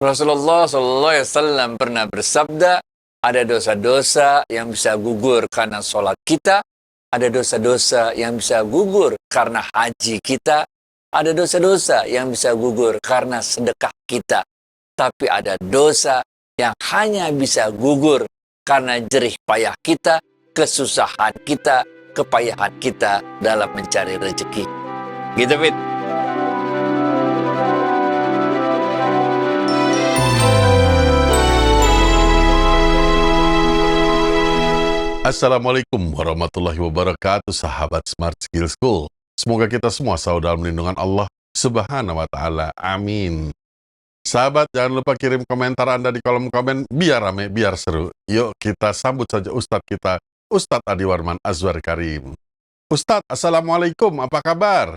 Rasulullah SAW pernah bersabda, ada dosa-dosa yang bisa gugur karena sholat kita, ada dosa-dosa yang bisa gugur karena haji kita, ada dosa-dosa yang bisa gugur karena sedekah kita. Tapi ada dosa yang hanya bisa gugur karena jerih payah kita, kesusahan kita, kepayahan kita dalam mencari rezeki. Gitu, Fit. Assalamualaikum warahmatullahi wabarakatuh, sahabat Smart Skill School. Semoga kita semua selalu dalam lindungan Allah Subhanahu wa Ta'ala. Amin. Sahabat, jangan lupa kirim komentar Anda di kolom komen, biar rame, biar seru. Yuk kita sambut saja Ustadz kita, Ustadz Adi Warman Azwar Karim. Ustadz, Assalamualaikum, apa kabar?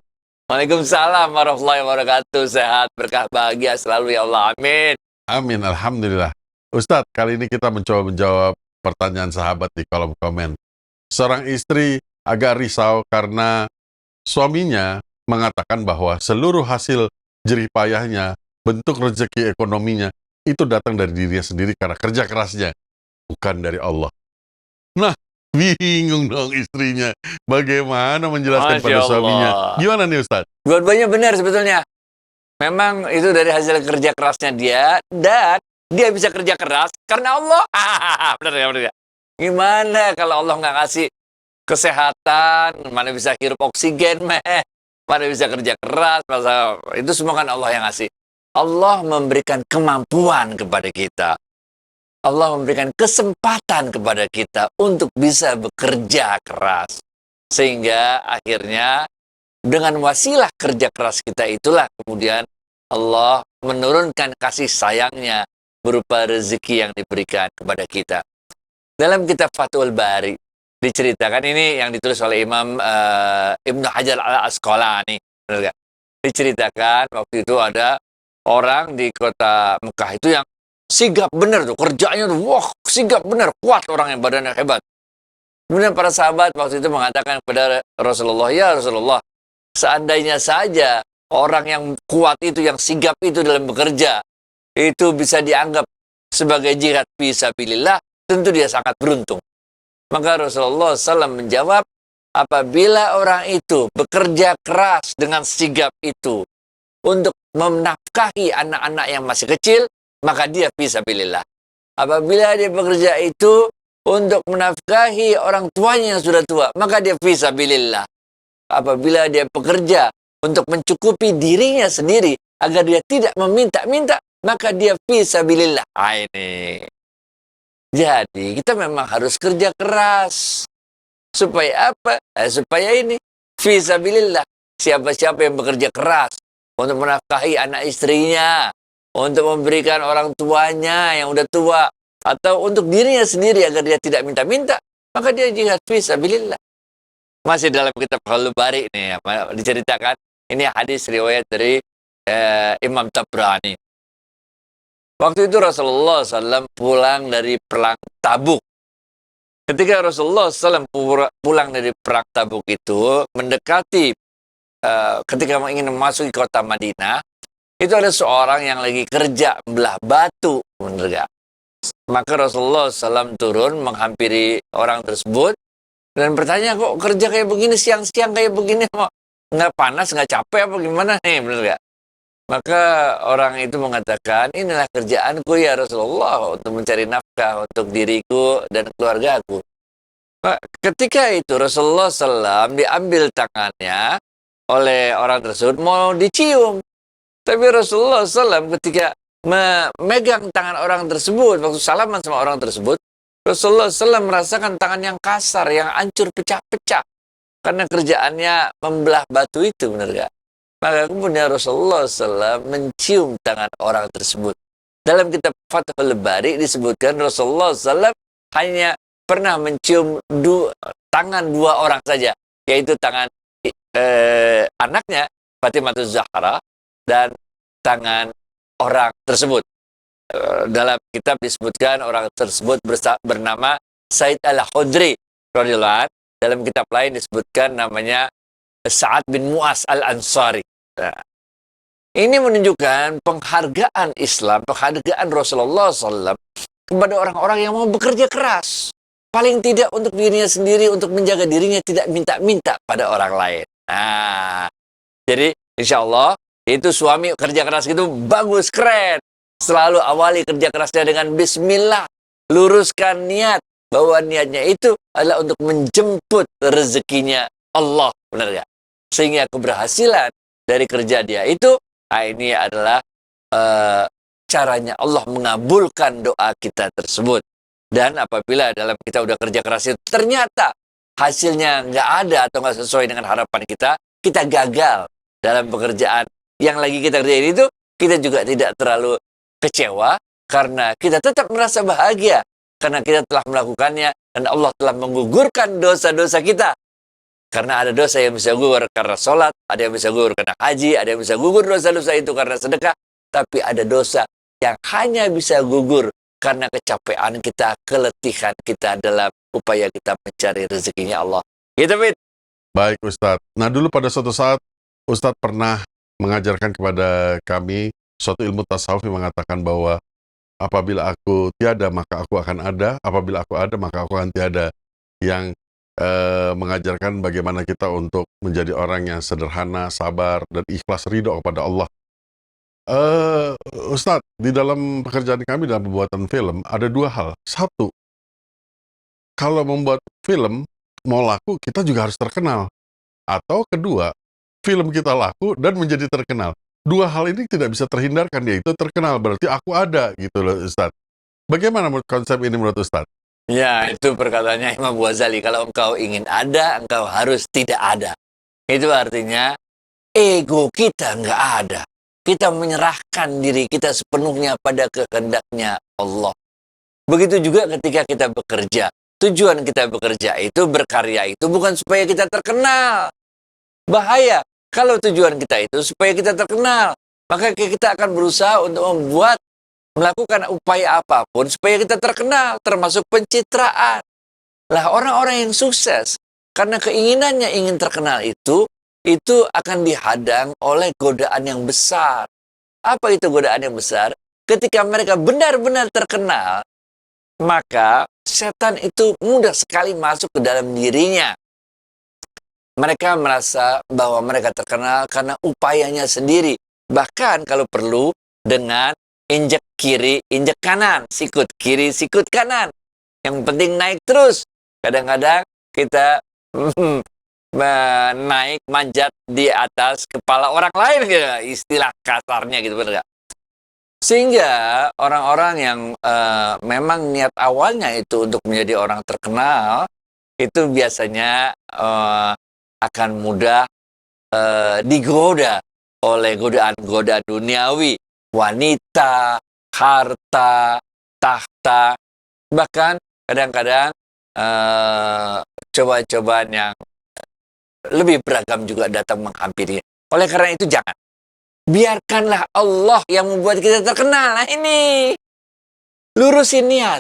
Waalaikumsalam warahmatullahi wabarakatuh. Sehat, berkah, bahagia selalu ya Allah. Amin. Amin, Alhamdulillah. Ustadz, kali ini kita mencoba menjawab pertanyaan sahabat di kolom komen. Seorang istri agak risau karena suaminya mengatakan bahwa seluruh hasil jerih payahnya, bentuk rezeki ekonominya, itu datang dari dirinya sendiri karena kerja kerasnya, bukan dari Allah. Nah, bingung dong istrinya. Bagaimana menjelaskan Masya pada Allah. suaminya? Gimana nih Ustadz? Dua-duanya benar sebetulnya. Memang itu dari hasil kerja kerasnya dia, dan dia bisa kerja keras karena Allah. Benar ya, benar ya. Gimana kalau Allah nggak kasih kesehatan, mana bisa hirup oksigen, mana bisa kerja keras, masa itu semua kan Allah yang ngasih. Allah memberikan kemampuan kepada kita. Allah memberikan kesempatan kepada kita untuk bisa bekerja keras. Sehingga akhirnya dengan wasilah kerja keras kita itulah kemudian Allah menurunkan kasih sayangnya berupa rezeki yang diberikan kepada kita. Dalam kitab Fathul Bari diceritakan, ini yang ditulis oleh Imam Ibnu Hajar al-Asqalani. Diceritakan waktu itu ada orang di kota Mekah itu yang sigap benar tuh, kerjanya tuh, wah sigap benar, kuat orang yang badannya hebat. Kemudian para sahabat waktu itu mengatakan kepada Rasulullah, ya Rasulullah, seandainya saja orang yang kuat itu, yang sigap itu dalam bekerja, itu bisa dianggap sebagai jihad fi sabilillah, tentu dia sangat beruntung. Maka Rasulullah SAW menjawab, apabila orang itu bekerja keras dengan sigap itu untuk menafkahi anak-anak yang masih kecil, maka dia fi sabilillah. Apabila dia bekerja itu untuk menafkahi orang tuanya yang sudah tua, maka dia fi sabilillah. Apabila dia bekerja untuk mencukupi dirinya sendiri agar dia tidak meminta-minta, maka dia fi sabilillah. Ini. Jadi kita memang harus kerja keras. Supaya apa? Supaya ini fi sabilillah. Siapa-siapa yang bekerja keras untuk menafkahi anak istrinya, untuk memberikan orang tuanya yang udah tua, atau untuk dirinya sendiri agar dia tidak minta-minta, maka dia jihad fi sabilillah. Masih dalam kitab Fathul Bari ini diceritakan, ini hadis riwayat dari Imam Tabrani. Waktu itu Rasulullah SAW pulang dari perang Tabuk. Ketika Rasulullah SAW pulang dari perang Tabuk itu, mendekati ketika ingin memasuki kota Madinah, itu ada seorang yang lagi kerja membelah batu, bener gak? Maka Rasulullah SAW turun menghampiri orang tersebut dan bertanya, kok kerja kayak begini, siang-siang kayak begini, mau nggak panas, nggak capek apa gimana nih, bener gak? Maka orang itu mengatakan, inilah kerjaanku ya Rasulullah, untuk mencari nafkah untuk diriku dan keluargaku. Ketika itu Rasulullah SAW diambil tangannya oleh orang tersebut, mau dicium. Tapi Rasulullah SAW ketika memegang tangan orang tersebut, waktu salaman sama orang tersebut, Rasulullah SAW merasakan tangan yang kasar, yang hancur, pecah-pecah. Karena kerjaannya membelah batu itu, benar gak? Maka kemudian Rasulullah SAW mencium tangan orang tersebut. Dalam kitab Fathul Bari disebutkan Rasulullah SAW hanya pernah mencium tangan dua orang saja, yaitu tangan anaknya Fatimah Zahra dan tangan orang tersebut. Dalam kitab disebutkan orang tersebut bernama Said al-Khudri radhiyallahu anhu. Dalam kitab lain disebutkan namanya Sa'ad bin Mu'az al-Ansari. Nah, Ini menunjukkan penghargaan Islam, penghargaan Rasulullah SAW kepada orang-orang yang mau bekerja keras. Paling tidak untuk dirinya sendiri, untuk menjaga dirinya, tidak minta-minta pada orang lain. Nah, jadi insya Allah itu suami kerja keras itu bagus, keren. Selalu awali kerja kerasnya dengan bismillah. Luruskan niat bahwa niatnya itu adalah untuk menjemput rezekinya Allah. Benar gak? Sehingga keberhasilan dari kerja dia itu, ini adalah caranya Allah mengabulkan doa kita tersebut. Dan apabila dalam kita udah kerja keras itu ternyata hasilnya nggak ada atau nggak sesuai dengan harapan kita gagal dalam pekerjaan yang lagi kita kerjain itu, kita juga tidak terlalu kecewa karena kita tetap merasa bahagia karena kita telah melakukannya dan Allah telah menggugurkan dosa-dosa kita. Karena ada dosa yang bisa gugur karena sholat, ada yang bisa gugur karena haji, ada yang bisa gugur dosa-dosa itu karena sedekah, tapi ada dosa yang hanya bisa gugur karena kecapean kita, keletihan kita dalam upaya kita mencari rezekinya Allah. Gitu, Fit. Baik, Ustadz. Nah, dulu pada suatu saat, Ustadz pernah mengajarkan kepada kami suatu ilmu tasawuf yang mengatakan bahwa apabila aku tiada, maka aku akan ada. Apabila aku ada, maka aku akan tiada. Yang mengajarkan bagaimana kita untuk menjadi orang yang sederhana, sabar, dan ikhlas ridho kepada Allah. Ustadz, di dalam pekerjaan kami dalam pembuatan film, ada dua hal. Satu, kalau membuat film, mau laku, kita juga harus terkenal. Atau kedua, film kita laku dan menjadi terkenal. Dua hal ini tidak bisa terhindarkan, yaitu terkenal, berarti aku ada, gitu loh Ustadz. Bagaimana konsep ini menurut Ustadz? Ya, itu perkataannya Imam Ghazali. Kalau engkau ingin ada, engkau harus tidak ada. Itu artinya ego kita nggak ada. Kita menyerahkan diri kita sepenuhnya pada kehendaknya Allah. Begitu juga ketika kita bekerja. Tujuan kita bekerja itu, berkarya itu bukan supaya kita terkenal. Bahaya kalau tujuan kita itu supaya kita terkenal. Maka kita akan berusaha untuk melakukan upaya apapun supaya kita terkenal, termasuk pencitraan. Lah orang-orang yang sukses, karena keinginannya ingin terkenal itu akan dihadang oleh godaan yang besar. Apa itu godaan yang besar? Ketika mereka benar-benar terkenal, maka setan itu mudah sekali masuk ke dalam dirinya. Mereka merasa bahwa mereka terkenal karena upayanya sendiri. Bahkan kalau perlu dengan injek kiri, injek kanan, sikut kiri, sikut kanan. Yang penting naik terus. Kadang-kadang kita naik, manjat di atas kepala orang lain, gitu. Istilah kasarnya gitu, benar gak? Sehingga orang-orang yang memang niat awalnya itu untuk menjadi orang terkenal, itu biasanya akan mudah digoda oleh godaan-godaan duniawi. Wanita, harta, tahta, bahkan kadang-kadang cobaan-cobaan yang lebih beragam juga datang menghampiri. Oleh karena itu jangan. Biarkanlah Allah yang membuat kita terkenal. Nah ini, lurusin niat.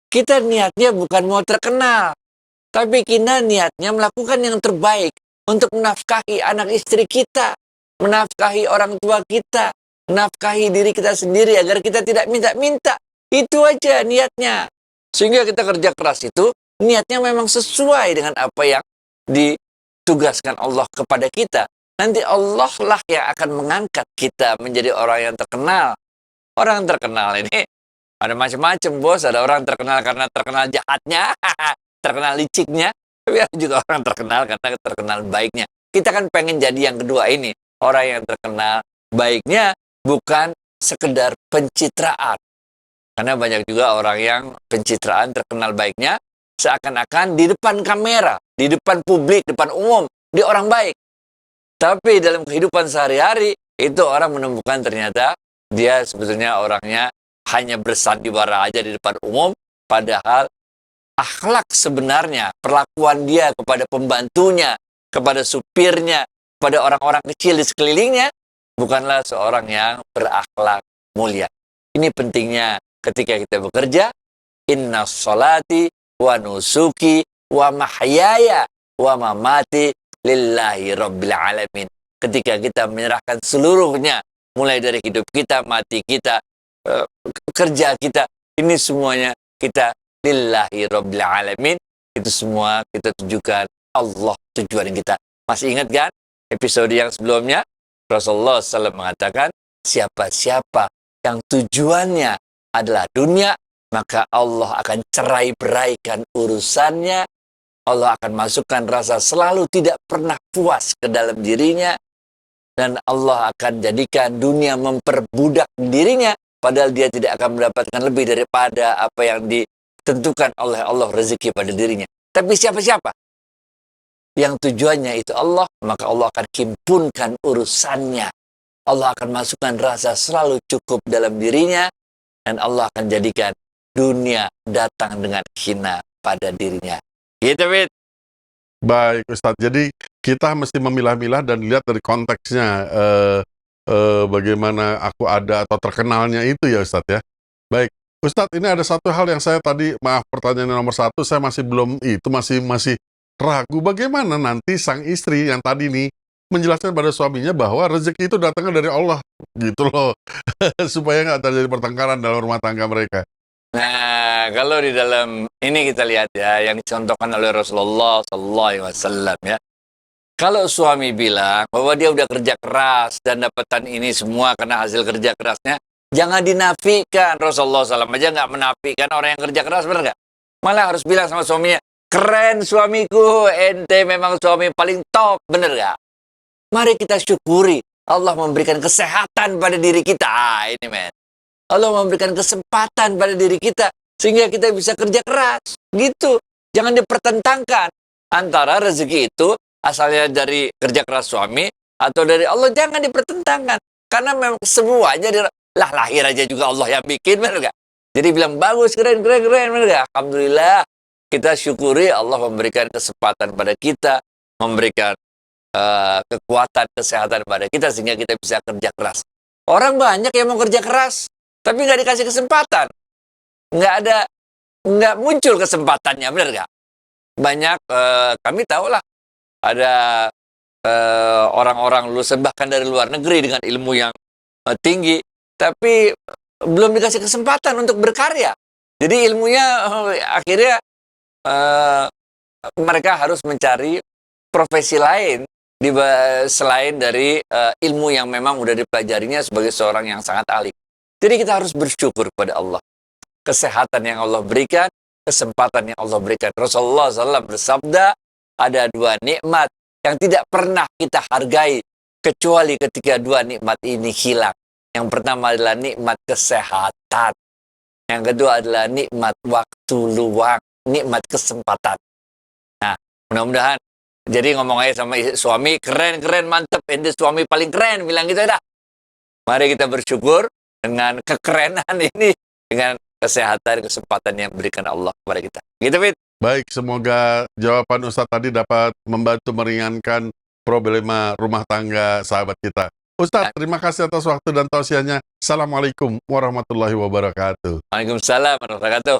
Kita niatnya bukan mau terkenal, tapi kita niatnya melakukan yang terbaik untuk menafkahi anak istri kita, menafkahi orang tua kita, menafkahi diri kita sendiri agar kita tidak minta-minta. Itu aja niatnya. Sehingga kita kerja keras itu niatnya memang sesuai dengan apa yang ditugaskan Allah kepada kita. Nanti Allah lah yang akan mengangkat kita menjadi orang yang terkenal. Orang terkenal ini ada macam-macam, bos. Ada orang terkenal karena terkenal jahatnya, terkenal liciknya. Tapi ada juga orang terkenal karena terkenal baiknya. Kita kan pengen jadi yang kedua ini. Orang yang terkenal baiknya, bukan sekedar pencitraan. Karena banyak juga orang yang pencitraan terkenal baiknya seakan-akan di depan kamera, di depan publik, depan umum, dia orang baik. Tapi dalam kehidupan sehari-hari, itu orang menemukan ternyata dia sebetulnya orangnya hanya bersandiwara aja di depan umum, padahal akhlak sebenarnya, perlakuan dia kepada pembantunya, kepada supirnya, kepada orang-orang kecil di sekelilingnya, bukanlah seorang yang berakhlak mulia. Ini pentingnya ketika kita bekerja. Inna sholati wa nusuki wa mahyaya wa mamati lillahi rabbil alamin. Ketika kita menyerahkan seluruhnya mulai dari hidup kita, mati kita, kerja kita, ini semuanya kita lillahi rabbil alamin. Itu semua kita tujukan Allah tujuan kita. Masih ingat kan episode yang sebelumnya? Rasulullah SAW mengatakan, siapa-siapa yang tujuannya adalah dunia, maka Allah akan cerai-beraikan urusannya. Allah akan masukkan rasa selalu tidak pernah puas ke dalam dirinya. Dan Allah akan jadikan dunia memperbudak dirinya. Padahal dia tidak akan mendapatkan lebih daripada apa yang ditentukan oleh Allah rezeki pada dirinya. Tapi siapa-siapa yang tujuannya itu Allah, maka Allah akan himpunkan urusannya. Allah akan masukkan rasa selalu cukup dalam dirinya. Dan Allah akan jadikan dunia datang dengan hina pada dirinya. Gitu, Fit. Baik, Ustadz. Jadi kita mesti memilah-milah dan lihat dari konteksnya bagaimana aku ada atau terkenalnya itu ya, Ustadz ya. Baik, Ustadz, ini ada satu hal yang saya tadi, maaf pertanyaan nomor 1, saya masih belum masih ragu bagaimana nanti sang istri yang tadi nih menjelaskan pada suaminya bahwa rezeki itu datangnya dari Allah, gitu loh, supaya nggak terjadi pertengkaran dalam rumah tangga mereka. Nah, kalau di dalam ini kita lihat ya, yang dicontohkan oleh Rasulullah SAW ya. Kalau suami bilang bahwa dia udah kerja keras dan dapatan ini semua karena hasil kerja kerasnya, jangan dinafikan. Rasulullah SAW aja nggak menafikan orang yang kerja keras, benar nggak? Malah harus bilang sama suaminya, keren suamiku, ente memang suami paling top, benar nggak? Mari kita syukuri Allah memberikan kesehatan pada diri kita. Ini men. Allah memberikan kesempatan pada diri kita sehingga kita bisa kerja keras. Gitu. Jangan dipertentangkan antara rezeki itu asalnya dari kerja keras suami atau dari Allah, jangan dipertentangkan. Karena memang semuanya lahir aja juga Allah yang bikin, benar gak? Jadi bilang bagus, keren, benar gak? Alhamdulillah, kita syukuri Allah memberikan kesempatan pada kita, memberikan kekuatan, kesehatan pada kita sehingga kita bisa kerja keras. Orang banyak yang mau kerja keras, tapi nggak dikasih kesempatan. Nggak muncul kesempatannya, benar nggak? Banyak, kami tahu lah, ada orang-orang lulusan bahkan dari luar negeri dengan ilmu yang tinggi, tapi belum dikasih kesempatan untuk berkarya. Jadi ilmunya akhirnya mereka harus mencari profesi lain selain dari ilmu yang memang udah dipelajarinya sebagai seorang yang sangat ahli. Jadi kita harus bersyukur kepada Allah. Kesehatan yang Allah berikan, kesempatan yang Allah berikan. Rasulullah SAW bersabda, ada 2 nikmat yang tidak pernah kita hargai kecuali ketika 2 nikmat ini hilang. Yang pertama adalah nikmat kesehatan. Yang kedua adalah nikmat waktu luang, nikmat kesempatan. Nah, mudah-mudahan. Jadi ngomong aja sama suami, keren, mantep, ente suami paling keren, bilang gitu dah. Mari kita bersyukur dengan kekerenan ini, dengan kesehatan, kesempatan yang diberikan Allah kepada kita. Gitu, Fit. Baik, semoga jawaban Ustadz tadi dapat membantu meringankan problema rumah tangga sahabat kita. Ustadz, terima kasih atas waktu dan tausiahnya. Assalamualaikum warahmatullahi wabarakatuh. Waalaikumsalam warahmatullahi wabarakatuh.